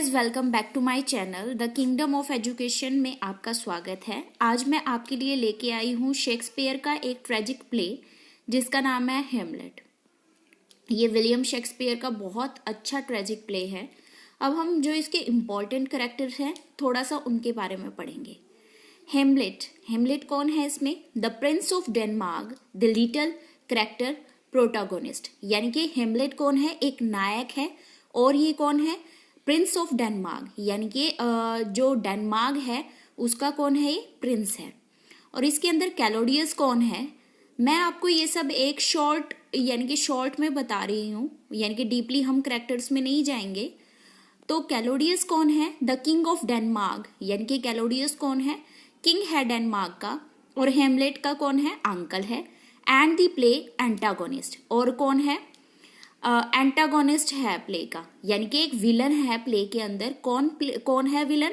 Guys, welcome back to my channel the kingdom of education में आपका स्वागत है। आज मैं आपके लिए लेके आई हूँ शेक्सपियर का एक ट्रेजिक प्ले जिसका नाम है हेमलेट। ये विलियम शेक्सपियर का बहुत अच्छा ट्रेजिक प्ले है। अब हम जो इसके इम्पोर्टेंट कैरेक्टर्स हैं थोड़ा सा उनके बारे में पढ़ेंगे। हेमलेट कौन है इसमें? The Prince of Denmark, the little character protagonist. यानी कि हेमलेट कौन है? एक नायक है। और ये कौन है? प्रिंस ऑफ डेनमार्क, यानी कि जो डेनमार्क है उसका कौन है? ये प्रिंस है। और इसके अंदर कैलोडियस कौन है? मैं आपको ये सब एक शॉर्ट में बता रही हूँ, यानी कि डीपली हम कैरेक्टर्स में नहीं जाएंगे। तो कैलोडियस कौन है? द किंग ऑफ डेनमार्क, यानी कि कैलोडियस कौन है? किंग है डेनमार्क का। और हेमलेट का कौन है? अंकल है। एंड द प्ले एंटागोनिस्ट, और कौन है? एंटागोनिस्ट है प्ले का, यानी कि एक विलन है प्ले के अंदर। कौन है विलन?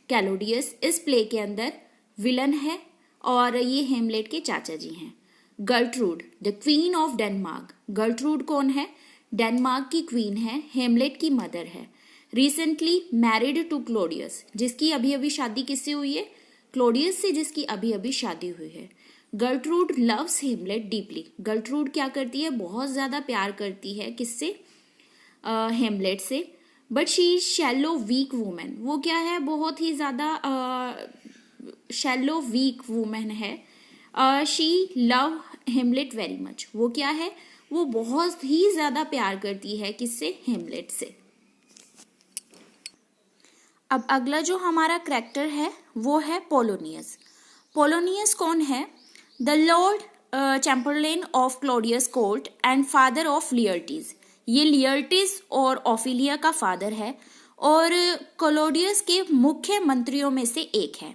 कैलोडियस इस प्ले के अंदर विलन है। और ये हेमलेट के चाचा जी हैं। Gertrude, the queen of Denmark. Gertrude कौन है? डेनमार्क की क्वीन है, हेमलेट की मदर है। रिसेंटली मैरिड टू क्लोडियस, जिसकी अभी अभी शादी किससे हुई है? क्लोडियस से, जिसकी अभी अभी शादी हुई है। गर्ट्रूड लव्स हेमलेट डीपली। गर्ट्रूड क्या करती है? बहुत ज्यादा प्यार करती है। किससे? हेमलेट से। But she is shallow weak women. वो क्या है? बहुत ही ज्यादा शैलो वीक वुमेन है। She love Hamlet very much. वो क्या है? वो बहुत ही ज्यादा प्यार करती है। किससे? हेमलेट से। अब अगला जो हमारा कैरेक्टर है वो है पोलोनियस। पोलोनियस कौन है? The Lord Chamberlain of Claudius court and father of Laertes. ये लियर्टीज और ओफिलिया का फादर है और क्लोडियस के मुख्य मंत्रियों में से एक है।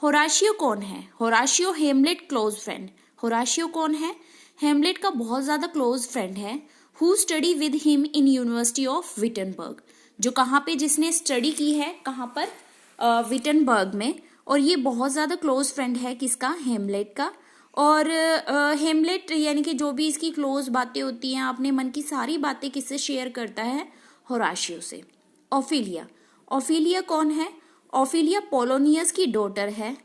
होराशियो कौन है? होराशियो हेमलेट क्लोज फ्रेंड। होराशियो कौन है? हेमलेट का बहुत ज्यादा क्लोज फ्रेंड है। Who study with him in university of Wittenberg. जो कहाँ पे जिसने स्टडी की है? कहाँ पर? विटनबर्ग में। और ये बहुत ज्यादा क्लोज फ्रेंड है किसका? हेमलेट का। और हेमलेट यानी कि जो भी इसकी क्लोज बातें होती हैं, अपने मन की सारी बातें किससे शेयर करता है? होराशियो से। ओफिलिया, ओफिलिया कौन है? ओफिलिया पोलोनियस की डॉटर है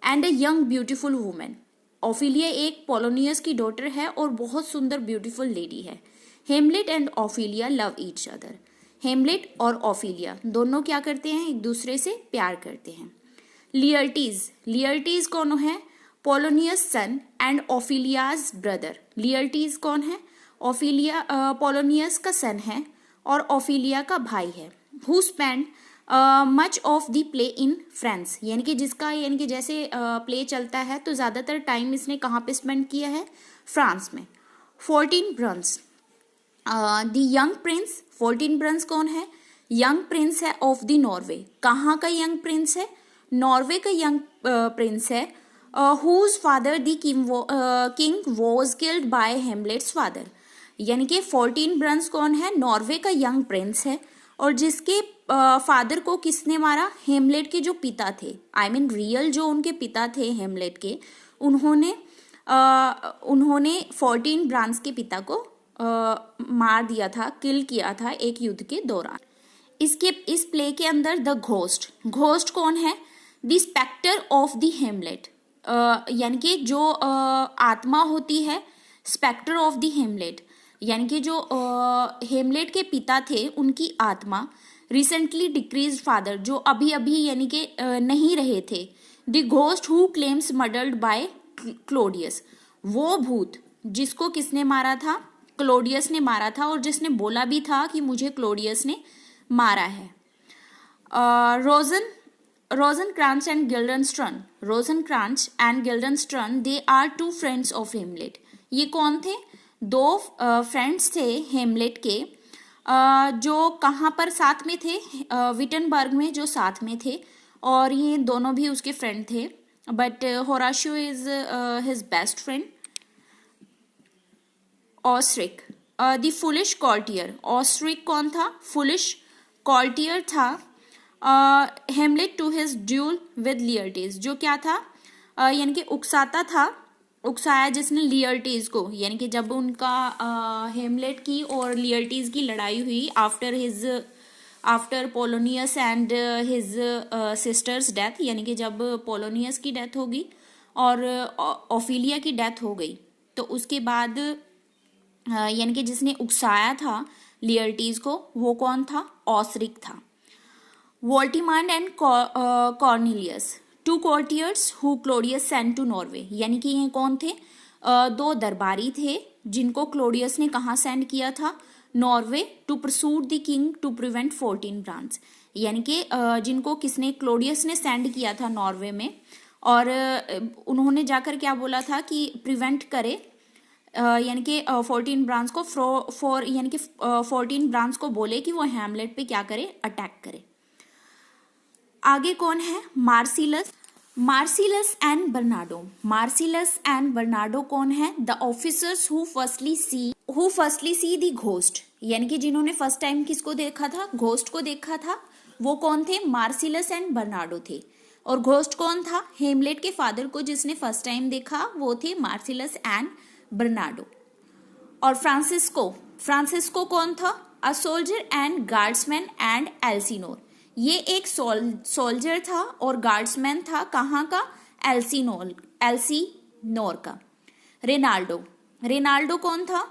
and a young beautiful women. Ophelia एक पोलोनियस की डॉटर है और बहुत सुंदर ब्यूटीफुल लेडी है। Hamlet and Ophelia love each other. Hamlet और ओफिलिया दोनों क्या करते हैं? एक दूसरे से प्यार करते हैं। लियर्टीज, लियर्टीज कौन है? Polonius son and Ophelia's brother. Laertes कौन है? ओफिलिया पोलोनियस का सन है और ओफिलिया का भाई है। Who spend much of the play in France, यानी कि जिसका यानी कि जैसे प्ले चलता है तो ज्यादातर टाइम इसने कहाँ पे स्पेंड किया है? फ्रांस में। 14 ब्रंस, द यंग प्रिंस। 14 ब्रंस कौन है? यंग प्रिंस है ऑफ द नॉर्वे। कहाँ का यंग प्रिंस है? नॉर्वे का यंग प्रिंस है। Whose father the king was killed by Hamlet's father. यानी कि 14 ब्रंस कौन है? नॉर्वे का यंग प्रिंस है और जिसके फादर को किसने मारा? हेमलेट के जो पिता थे, आई मीन रियल जो उनके पिता थे हेमलेट के, उन्होंने 14 ब्रंस के पिता को मार दिया था, किल किया था एक युद्ध के दौरान। इस प्ले के अंदर द घोस्ट कौन है? द स्पेक्टर ऑफ द हेमलेट, यानी कि जो आत्मा होती है, स्पेक्टर ऑफ द हेमलेट, यानी कि जो हेमलेट के पिता थे उनकी आत्मा। रिसेंटली डिक्रीज फादर, जो अभी अभी यानी कि नहीं रहे थे। The ghost who claims murdered by Claudius, वो भूत जिसको किसने मारा था? क्लोडियस ने मारा था और जिसने बोला भी था कि मुझे क्लोडियस ने मारा है। Rosencrantz and Guildenstern. Rosencrantz and Guildenstern, they are 2 friends of Hamlet. ये कौन थे? 2 फ्रेंड्स थे हेमलेट के, जो कहाँ पर साथ में थे? विटनबर्ग में जो साथ में थे। और ये दोनों भी उसके फ्रेंड थे। But Horatio is his best friend. Osric, the foolish courtier. Osric कौन था? फुलिश कॉर्टियर था। Hamlet to his duel with Laertes, जो क्या था? यानी कि उकसाता था, उकसाया जिसने लियर्टीज को, यानी कि जब उनका हेमलेट की और लियर्टीज की लड़ाई हुई after his after Polonius and his sisters death, यानी कि जब पोलोनियस की डेथ होगी और ओफिलिया की डेथ हो गई तो उसके बाद यानी कि जिसने उकसाया था लियर्टीज को वो कौन था? ऑसरिक था। Voltemand and Cornelius, two courtiers who Claudius sent to Norway, यानी कि ये कौन थे? दो दरबारी थे जिनको क्लोडियस ने कहाँ सेंड किया था? Norway, to pursue the king to prevent 14 ब्रांड्स, यानी कि जिनको किसने? क्लोडियस ने सेंड किया था नॉर्वे में, और उन्होंने जाकर क्या बोला था कि प्रिवेंट करे, यानी कि 14 ब्रांड्स को फॉर यानी कि 14 ब्रांड्स को बोले कि वो हैमलेट पे क्या करे? अटैक करे। आगे कौन है? मार्सिलस एंड बर्नार्डो। मार्सिलस एंड बर्नार्डो कौन है? The officers who firstly see the ghost, यानी कि जिन्होंने फर्स्ट टाइम किसको देखा था? घोस्ट को देखा था। वो कौन थे? मार्सिलस एंड बर्नार्डो थे। और घोस्ट कौन था? हेमलेट के फादर को जिसने फर्स्ट टाइम देखा वो थे मार्सिलस एंड बर्नार्डो। और फ्रांसिस्को कौन था? अ सोल्जर एंड गार्ड्समैन एंड एल्सिनोर, ये एक सोल्जर था और गार्ड्समैन था। कहाँ का? एल्सिनोर का। रेनाल्डो कौन था?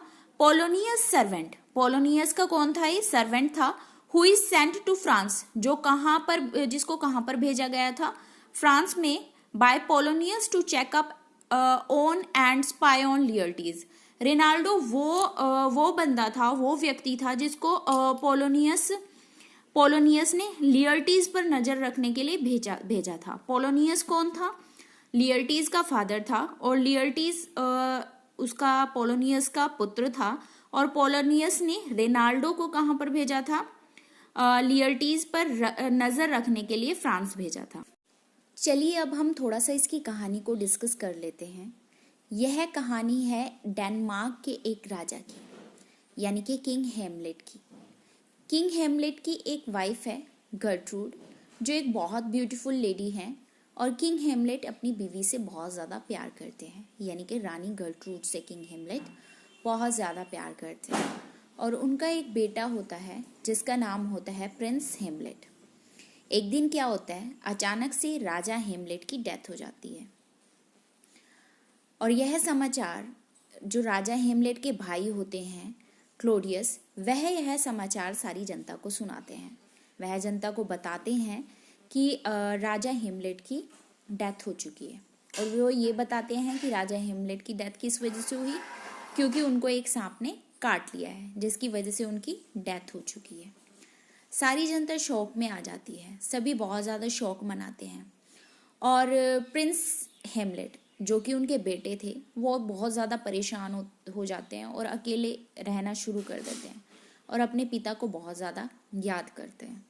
पोलोनियस सर्वेंट, पोलोनियस का कौन था? ये सर्वेंट था। Who is sent to France, जो कहाँ पर, जिसको कहाँ पर भेजा गया था? फ्रांस में, by Polonius to checkup on and spy on Laertes. Reynaldo वो बंदा था, वो व्यक्ति था जिसको पोलोनियस ने लियर्टीज पर नजर रखने के लिए भेजा था। पोलोनियस कौन था? लियर्टीज का फादर था, और लियर्टीज उसका पोलोनियस का पुत्र था, और पोलोनियस ने रेनाल्डो को कहाँ पर भेजा था? लियर्टीज पर नजर रखने के लिए फ्रांस भेजा था। चलिए अब हम थोड़ा सा इसकी कहानी को डिस्कस कर लेते हैं। यह कहानी है डेनमार्क के एक राजा की, यानी कि किंग हेमलेट की। किंग हेमलेट की एक वाइफ है गर्ट्रूड, जो एक बहुत ब्यूटीफुल लेडी है, और किंग हेमलेट अपनी बीवी से बहुत ज़्यादा प्यार करते हैं, यानी कि रानी गर्ट्रूड से किंग हेमलेट बहुत ज़्यादा प्यार करते हैं। और उनका एक बेटा होता है जिसका नाम होता है प्रिंस हेमलेट। एक दिन क्या होता है, अचानक से राजा हेमलेट की डेथ हो जाती है, और यह समाचार जो राजा हेमलेट के भाई होते हैं क्लोडियस, वह यह समाचार सारी जनता को सुनाते हैं। वह जनता को बताते हैं कि राजा हेमलेट की डेथ हो चुकी है, और वो ये बताते हैं कि राजा हेमलेट की डेथ किस वजह से हुई? क्योंकि उनको एक सांप ने काट लिया है, जिसकी वजह से उनकी डेथ हो चुकी है। सारी जनता शौक में आ जाती है, सभी बहुत ज़्यादा शौक मनाते हैं, और प्रिंस हेमलेट जो कि उनके बेटे थे वो बहुत ज़्यादा परेशान हो जाते हैं और अकेले रहना शुरू कर देते हैं, और अपने पिता को बहुत ज़्यादा याद करते हैं।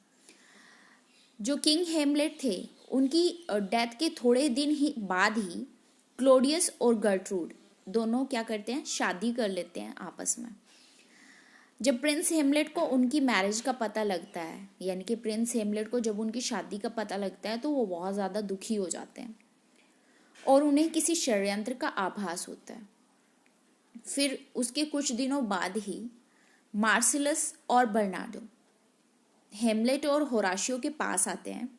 जो किंग हेमलेट थे उनकी डेथ के थोड़े दिन ही बाद ही क्लोडियस और गर्ट्रूड दोनों क्या करते हैं? शादी कर लेते हैं आपस में। जब प्रिंस हेमलेट को उनकी मैरिज का पता लगता है, यानी कि प्रिंस हेमलेट को जब उनकी शादी का पता लगता है, तो वो बहुत ज़्यादा दुखी हो जाते हैं और उन्हें किसी षड्यंत्र का आभास होता है। फिर उसके कुछ दिनों बाद ही मार्सिलस और बर्नार्डो हेमलेट और होराशियो के पास आते हैं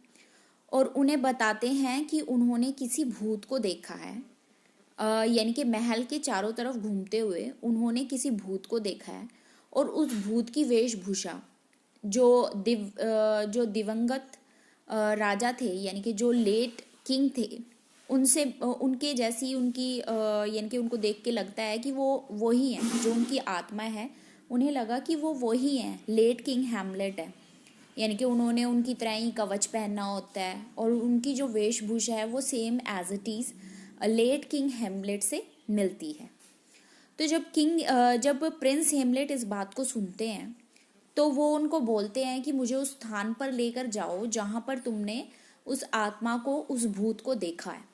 और उन्हें बताते हैं कि उन्होंने किसी भूत को देखा है, यानी कि महल के चारों तरफ घूमते हुए उन्होंने किसी भूत को देखा है, और उस भूत की वेशभूषा जो दिवंगत राजा थे, यानी कि जो लेट किंग थे, उनसे उनके जैसी उनकी यानी कि उनको देख के लगता है कि वो वही हैं, जो उनकी आत्मा है। उन्हें लगा कि वो वही हैं, लेट किंग हेमलेट है, यानी कि उन्होंने उनकी तरह ही कवच पहनना होता है, और उनकी जो वेशभूषा है वो same as it is late king Hamlet से मिलती है। तो जब प्रिंस हेमलेट इस बात को सुनते हैं तो वो उनको बोलते हैं कि मुझे उस स्थान पर लेकर जाओ जहाँ पर तुमने उस आत्मा को, उस भूत को देखा है।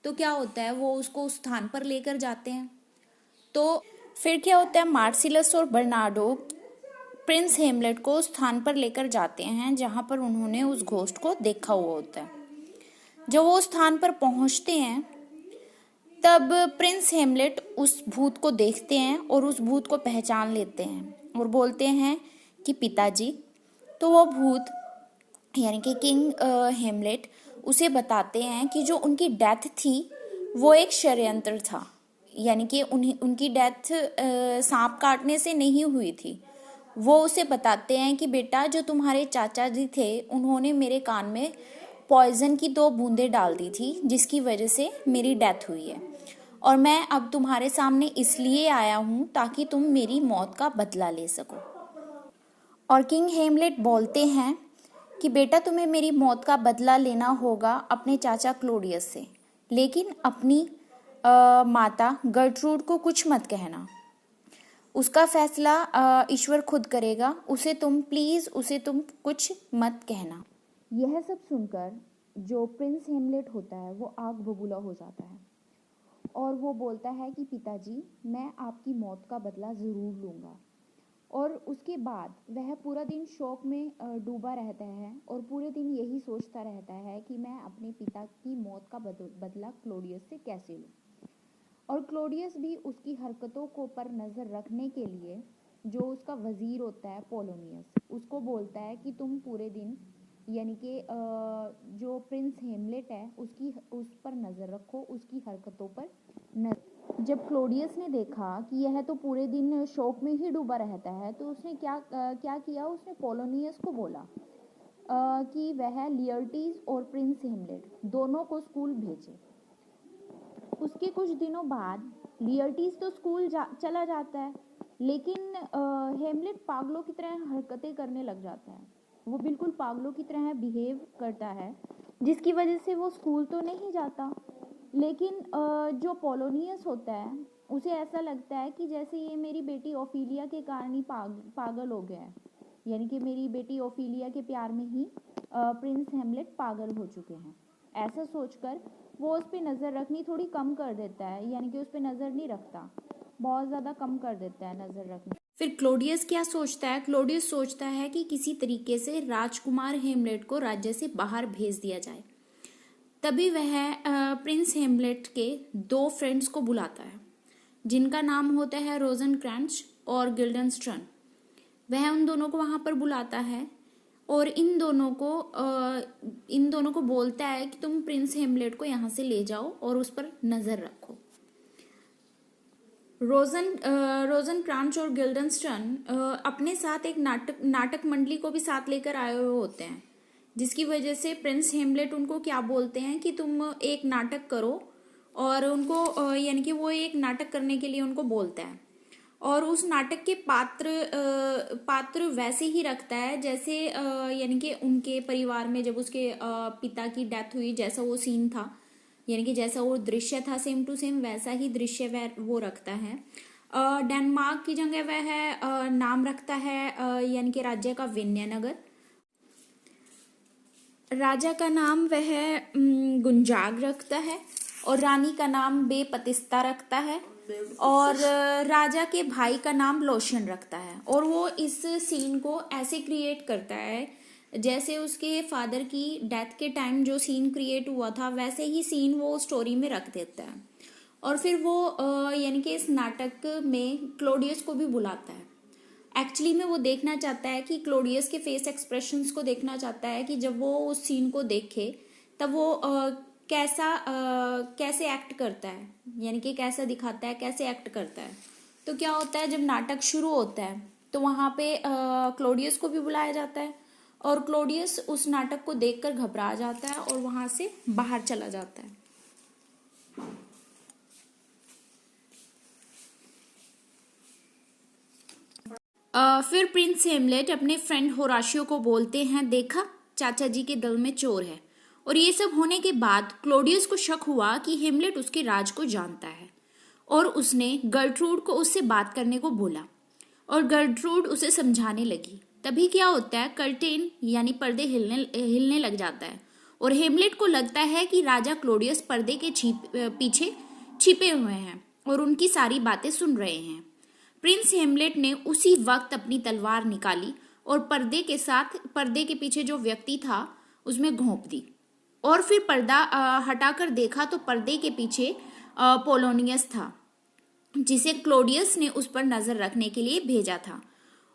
तो क्या होता है, वो उसको उस स्थान पर लेकर जाते हैं। तो फिर क्या होता है, मार्सिलस और बर्नार्डो प्रिंस हेमलेट को उस स्थान पर लेकर जाते हैं जहाँ पर उन्होंने उस घोस्ट को देखा हुआ होता है। जब वो उस स्थान पर पहुँचते हैं तब प्रिंस हेमलेट उस भूत को देखते हैं और उस भूत को पहचान लेते हैं और बोलते हैं कि पिताजी, तो वो भूत यानी कि किंग हेमलेट उसे बताते हैं कि जो उनकी डेथ थी वो एक षड्यंत्र था, यानी कि उनकी डेथ सांप काटने से नहीं हुई थी। वो उसे बताते हैं कि बेटा जो तुम्हारे चाचा जी थे उन्होंने मेरे कान में पॉइजन की 2 बूंदें डाल दी थी जिसकी वजह से मेरी डेथ हुई है, और मैं अब तुम्हारे सामने इसलिए आया हूँ ताकि तुम मेरी मौत का बदला ले सको। और किंग हेमलेट बोलते हैं कि बेटा तुम्हें मेरी मौत का बदला लेना होगा अपने चाचा क्लोडियस से, लेकिन अपनी माता गर्ट्रूड को कुछ मत कहना। उसका फैसला ईश्वर खुद करेगा, उसे तुम कुछ मत कहना। यह सब सुनकर जो प्रिंस हेमलेट होता है वो आग बबूला हो जाता है और वो बोलता है कि पिताजी मैं आपकी मौत का बदला ज़रूर लूँगा। और उसके बाद वह पूरा दिन शोक में डूबा रहता है और पूरे दिन यही सोचता रहता है कि मैं अपने पिता की मौत का बदला क्लोडियस से कैसे लूँ। और क्लोडियस भी उसकी हरकतों को पर नज़र रखने के लिए जो उसका वज़ीर होता है पोलोनियस उसको बोलता है कि तुम पूरे दिन यानी कि जो प्रिंस हेमलेट है उस पर नज़र रखो, उसकी हरकतों पर नज़र। जब क्लोडियस ने देखा कि यह तो पूरे दिन शोक में ही डूबा रहता है तो उसने क्या किया, उसने पोलोनियस को बोला कि वह लियर्टीज और प्रिंस हेमलेट दोनों को स्कूल भेजे। उसके कुछ दिनों बाद लियर्टीज तो स्कूल चला जाता है, लेकिन हेमलेट पागलों की तरह हरकतें करने लग जाता है। वो बिल्कुल पागलों की तरह बिहेव करता है जिसकी वजह से वो स्कूल तो नहीं जाता, लेकिन जो पोलोनियस होता है उसे ऐसा लगता है कि जैसे ये मेरी बेटी ओफिलिया के कारण ही पागल हो गया है, यानी कि मेरी बेटी ओफिलिया के प्यार में ही प्रिंस हेमलेट पागल हो चुके हैं। ऐसा सोचकर वो उस पर नज़र रखनी थोड़ी कम कर देता है, यानी कि उस पर नज़र नहीं रखता, बहुत ज़्यादा कम कर देता है नज़र रखनी। फिर क्लोडियस क्या सोचता है, क्लोडियस सोचता है कि किसी तरीके से राजकुमार हेमलेट को राज्य से बाहर भेज दिया जाए। तभी वह प्रिंस हेमलेट के 2 फ्रेंड्स को बुलाता है जिनका नाम होता है रोजनक्रैंच और गिल्डनस्ट्रन। वह उन दोनों को वहां पर बुलाता है और इन दोनों को बोलता है कि तुम प्रिंस हेमलेट को यहाँ से ले जाओ और उस पर नजर रखो। रोजनक्रैंच और गिल्डनस्टर्न अपने साथ एक नाटक मंडली को भी साथ लेकर आए हुए होते हैं, जिसकी वजह से प्रिंस हेमलेट उनको क्या बोलते हैं कि तुम एक नाटक करो, और उनको यानी कि वो एक नाटक करने के लिए उनको बोलता है और उस नाटक के पात्र वैसे ही रखता है जैसे यानी कि उनके परिवार में जब उसके पिता की डेथ हुई जैसा वो सीन था, यानी कि जैसा वो दृश्य था सेम टू सेम वैसा ही दृश्य वो रखता है। डेनमार्क की जगह वह नाम रखता है यानी कि राज्य का विन्यनगर। राजा का नाम वह गुंजाग रखता है और रानी का नाम बेपतिस्ता रखता है और राजा के भाई का नाम लोशन रखता है। और वो इस सीन को ऐसे क्रिएट करता है जैसे उसके फादर की डेथ के टाइम जो सीन क्रिएट हुआ था वैसे ही सीन वो स्टोरी में रख देता है। और फिर वो यानी कि इस नाटक में क्लोडियस को भी बुलाता है। एक्चुअली में वो देखना चाहता है कि क्लोडियस के फेस एक्सप्रेशंस को देखना चाहता है कि जब वो उस सीन को देखे तब वो कैसे एक्ट करता है, यानी कि कैसा दिखाता है, कैसे एक्ट करता है। तो क्या होता है, जब नाटक शुरू होता है तो वहां पे क्लोडियस को भी बुलाया जाता है और क्लोडियस उस नाटक को देखकर घबरा जाता है और वहां से बाहर चला जाता है। फिर प्रिंस हेमलेट अपने फ्रेंड होराशियो को बोलते हैं, देखा चाचा जी के दिल में चोर है। और ये सब होने के बाद क्लोडियस को शक हुआ कि हेमलेट उसके राज को जानता है और उसने गर्ट्रूड को उससे बात करने को बोला और गर्ट्रूड उसे समझाने लगी। तभी क्या होता है, कर्टेन यानी पर्दे हिलने लग जाता है और हेमलेट को लगता है कि राजा क्लोडियस पर्दे के पीछे छिपे हुए हैं और उनकी सारी बातें सुन रहे हैं। प्रिंस हेमलेट ने उसी वक्त अपनी तलवार निकाली और पर्दे के पीछे जो व्यक्ति था उसमें घोंप दी और फिर पर्दा हटाकर देखा तो पर्दे के पीछे पोलोनियस था जिसे क्लोडियस ने उस पर नजर रखने के लिए भेजा था।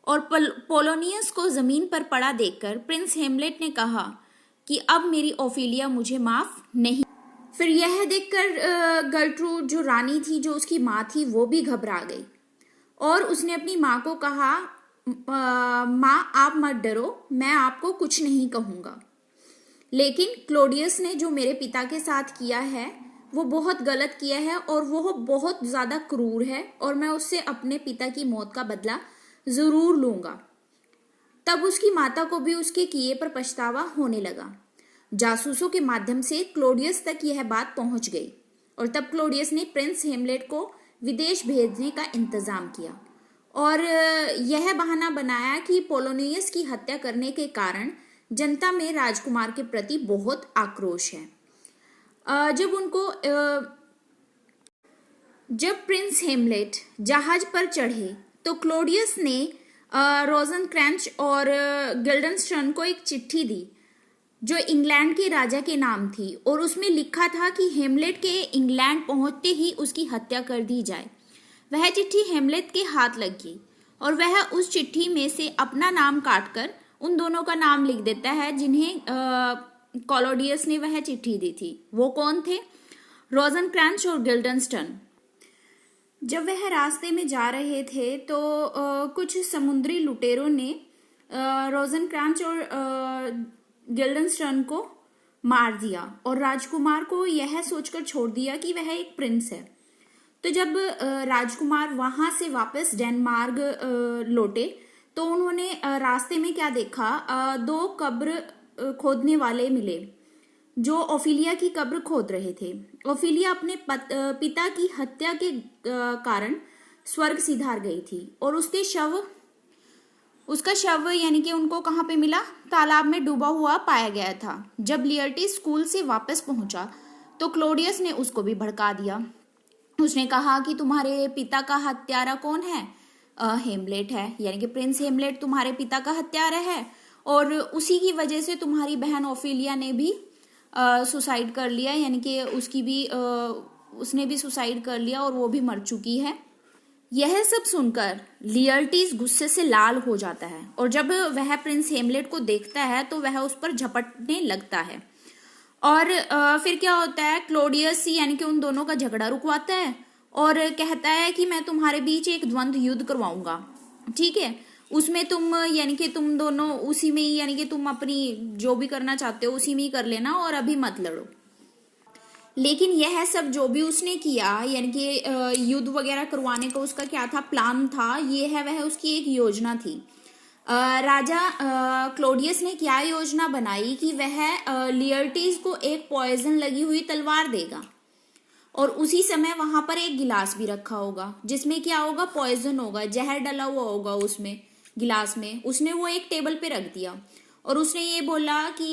और पोलोनियस को जमीन पर पड़ा देखकर प्रिंस हेमलेट ने कहा कि अब मेरी ओफिलिया मुझे माफ नहीं। फिर यह देखकर गर्ट्रूड जो रानी थी, जो उसकी माँ थी, वो भी घबरा गई और उसने अपनी माँ को कहा, माँ आप मत डरो, मैं आपको कुछ नहीं कहूँगा, लेकिन क्लोडियस ने जो मेरे पिता के साथ किया है वो बहुत गलत किया है और वो बहुत ज़्यादा क्रूर है और मैं उससे अपने पिता की मौत का बदला ज़रूर लूँगा। तब उसकी माता को भी उसके किए पर पछतावा होने लगा। जासूसों के माध्यम से क्लोडियस तक यह बात पहुंच गई और तब क्लोडियस ने प्रिंस हेमलेट को विदेश भेजने का इंतजाम किया और यह बहाना बनाया कि पोलोनियस की हत्या करने के कारण जनता में राजकुमार के प्रति बहुत आक्रोश है। जब प्रिंस हेमलेट जहाज पर चढ़े तो क्लोडियस ने रोजनक्रैंच और गिल्डनस्टर्न को एक चिट्ठी दी जो इंग्लैंड के राजा के नाम थी और उसमें लिखा था कि हेमलेट के इंग्लैंड पहुंचते ही उसकी हत्या कर दी जाए। वह चिट्ठी हेमलेट के हाथ लग गई और वह उस चिट्ठी में से अपना नाम काटकर उन दोनों का नाम लिख देता है जिन्हें क्लॉडियस ने वह चिट्ठी दी थी। वो कौन थे? रोजनक्रैंच और गिल्डनस्टर्न। जब वह रास्ते में जा रहे थे तो कुछ समुद्री लुटेरों ने रोजनक्रैंच और गिल्डनस्टर्न को मार दिया और राजकुमार को यह सोचकर छोड़ दिया कि वह एक प्रिंस है। तो जब राजकुमार वहां से वापस डेनमार्क लौटे तो उन्होंने रास्ते में क्या देखा, दो कब्र खोदने वाले मिले जो ओफिलिया की कब्र खोद रहे थे। ओफिलिया अपने पिता की हत्या के कारण स्वर्ग सिधार गई थी और उसका शव यानी कि उनको कहाँ पे मिला? तालाब में डूबा हुआ पाया गया था। जब लियर्टी स्कूल से वापस पहुंचा तो क्लोडियस ने उसको भी भड़का दिया। उसने कहा कि तुम्हारे पिता का हत्यारा कौन है? हेमलेट है, यानी कि प्रिंस हेमलेट तुम्हारे पिता का हत्यारा है और उसी की वजह से तुम्हारी बहन ओफिलिया ने भी सुसाइड कर लिया, यानी कि उसने भी सुसाइड कर लिया और वो भी मर चुकी है। यह सब सुनकर लियर्टीज गुस्से से लाल हो जाता है और जब वह प्रिंस हेमलेट को देखता है तो वह उस पर झपटने लगता है और फिर क्या होता है, क्लोडियस यानी कि उन दोनों का झगड़ा रुकवाता है और कहता है कि मैं तुम्हारे बीच एक द्वंद्व युद्ध करवाऊंगा, ठीक है, उसमें तुम यानी कि तुम दोनों उसी में ही यानी कि तुम अपनी जो भी करना चाहते हो उसी में ही कर लेना और अभी मत लड़ो। लेकिन यह सब जो भी उसने किया यानी कि युद्ध वगैरह करवाने का उसका क्या था, प्लान था, ये है वह उसकी एक योजना थी। राजा क्लोडियस ने क्या योजना बनाई कि वह लियर्टीज को एक पॉइजन लगी हुई तलवार देगा और उसी समय वहां पर एक गिलास भी रखा होगा जिसमें क्या होगा, पॉइजन होगा, जहर डला हुआ होगा उसमें गिलास में। उसने वो एक टेबल पे रख दिया और उसने ये बोला कि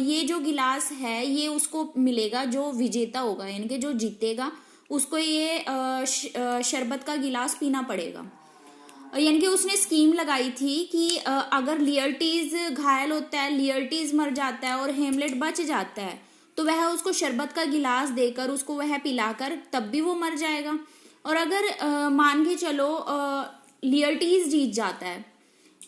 ये जो गिलास है ये उसको मिलेगा जो विजेता होगा, यानी कि जो जीतेगा उसको ये शरबत का गिलास पीना पड़ेगा। यानी कि उसने स्कीम लगाई थी कि अगर लियर्टीज घायल होता है, लियर्टीज मर जाता है और हेमलेट बच जाता है तो वह उसको शरबत का गिलास देकर उसको वह पिलाकर तब भी वो मर जाएगा। और अगर मान के चलो लियर्टीज जीत जाता है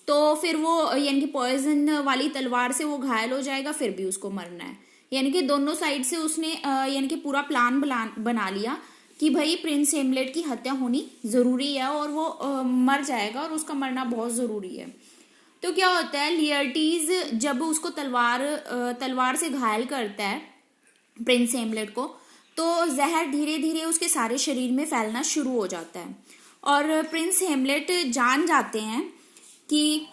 तो फिर वो यानी कि पॉइजन वाली तलवार से वो घायल हो जाएगा, फिर भी उसको मरना है। यानी कि दोनों साइड से उसने यानी कि पूरा प्लान बना लिया कि भाई प्रिंस हेमलेट की हत्या होनी जरूरी है और वो मर जाएगा और उसका मरना बहुत जरूरी है। तो क्या होता है, लियर्टीज जब उसको तलवार से घायल करता है प्रिंस हेमलेट को तो जहर धीरे धीरे उसके सारे शरीर में फैलना शुरू हो जाता है और प्रिंस हेमलेट जान जाते हैं कि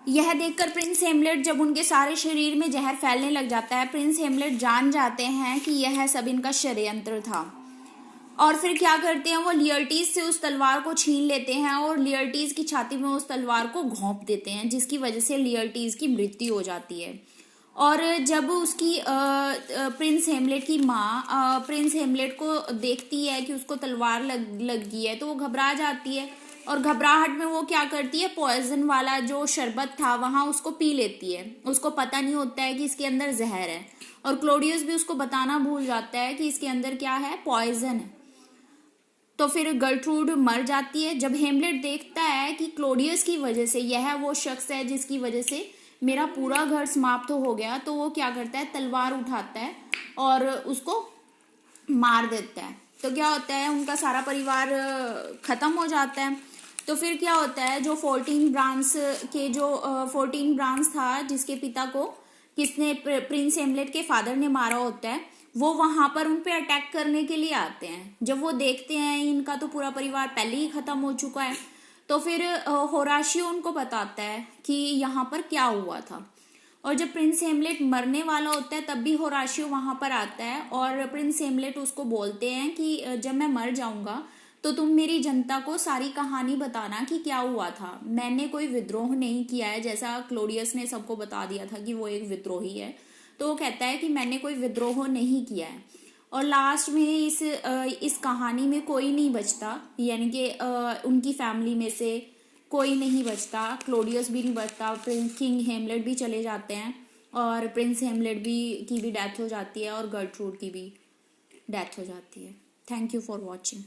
यह देखकर प्रिंस हेमलेट जब उनके सारे शरीर में जहर फैलने लग जाता है, प्रिंस हेमलेट जान जाते हैं कि यह सब इनका षड्यंत्र था और फिर क्या करते हैं, वो लियर्टीज से उस तलवार को छीन लेते हैं और लियर्टीज की छाती में उस तलवार को घोंप देते हैं जिसकी वजह से लियर्टीज की मृत्यु हो जाती है। और जब उसकी प्रिंस हेमलेट की माँ प्रिंस हेमलेट को देखती है कि उसको तलवार लग गई है तो वो घबरा जाती है और घबराहट में वो क्या करती है, पॉइजन वाला जो शरबत था वहां उसको पी लेती है। उसको पता नहीं होता है कि इसके अंदर जहर है और क्लोडियस भी उसको बताना भूल जाता है कि इसके अंदर क्या है, पॉइजन है। तो फिर गर्ट्रूड मर जाती है। जब हेमलेट देखता है कि क्लोडियस की वजह से यह वो शख्स है जिसकी वजह से मेरा पूरा घर समाप्त हो गया, तो वो क्या करता है, तलवार उठाता है और उसको मार देता है। तो क्या होता है, उनका सारा परिवार खत्म हो जाता है। तो फिर क्या होता है, जो 14 ब्रांच था जिसके पिता को किसने, प्रिंस हेमलेट के फादर ने मारा होता है, वो वहां पर उन पे अटैक करने के लिए आते हैं। जब वो देखते हैं इनका तो पूरा परिवार पहले ही खत्म हो चुका है, तो फिर होराशियो उनको बताता है कि यहाँ पर क्या हुआ था। और जब प्रिंस हेमलेट मरने वाला होता है तब भी होराशियो वहां पर आता है और प्रिंस हेमलेट उसको बोलते हैं कि जब मैं मर जाऊंगा तो तुम मेरी जनता को सारी कहानी बताना कि क्या हुआ था। मैंने कोई विद्रोह नहीं किया है, जैसा क्लोडियस ने सबको बता दिया था कि वो एक विद्रोही है। तो वो कहता है कि मैंने कोई विद्रोह नहीं किया है। और लास्ट में इस कहानी में कोई नहीं बचता, यानी कि उनकी फैमिली में से कोई नहीं बचता। क्लोडियस भी नहीं बचता, प्रिंस किंग हेमलेट भी चले जाते हैं और प्रिंस हेमलेट की भी डेथ हो जाती है और गर्ट्रूड की भी डेथ हो जाती है। Thank you for watching.